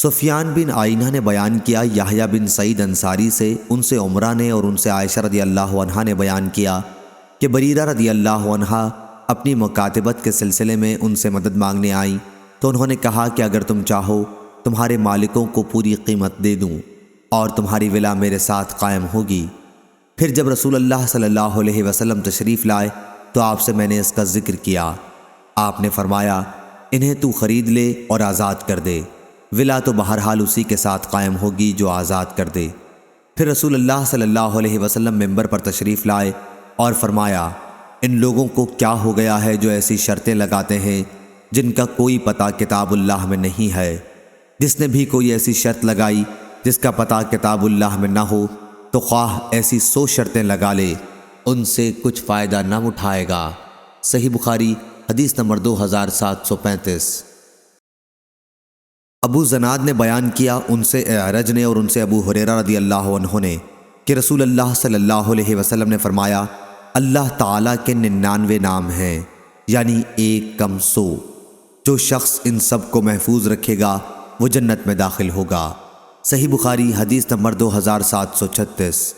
سفیان بن آئینہ نے بیان کیا یحییٰ بن سعید انصاری سے، ان سے عمرہ نے اور ان سے عائشہ رضی اللہ عنہا نے بیان کیا کہ بریرہ رضی اللہ عنہا اپنی مکاتبت کے سلسلے میں ان سے مدد مانگنے آئیں تو انہوں نے کہا کہ اگر تم چاہو تمہارے مالکوں کو پوری قیمت دے دوں اور تمہاری ولا میرے ساتھ قائم ہوگی۔ پھر جب رسول اللہ صلی اللہ علیہ وسلم تشریف لائے تو آپ سے میں نے اس کا ذکر کیا۔ آپ نے فرمایا انہیں تو خرید لے اور آزاد کر دے، ولا تو بہرحال اسی کے ساتھ قائم ہوگی جو آزاد کر دے۔ پھر رسول اللہ صلی اللہ علیہ وسلم ممبر پر تشریف لائے اور فرمایا ان لوگوں کو کیا ہو گیا ہے جو ایسی شرطیں لگاتے ہیں جن کا کوئی پتہ کتاب اللہ میں نہیں ہے۔ جس نے بھی کوئی ایسی شرط لگائی جس کا پتہ کتاب اللہ میں نہ ہو تو خواہ ایسی 100 شرطیں لگا لے، ان سے کچھ فائدہ نہ اٹھائے گا۔ صحیح بخاری حدیث نمبر 2735۔ ابو زناد نے بیان کیا ان سے اعرج نے اور ان سے ابو ہریرہ رضی اللہ عنہ نے کہ رسول اللہ صلی اللہ علیہ وسلم نے فرمایا اللہ تعالیٰ کے 99 نام ہیں، یعنی 1 کم 100۔ جو شخص ان سب کو محفوظ رکھے گا وہ جنت میں داخل ہوگا۔ صحیح بخاری حدیث نمبر 2736۔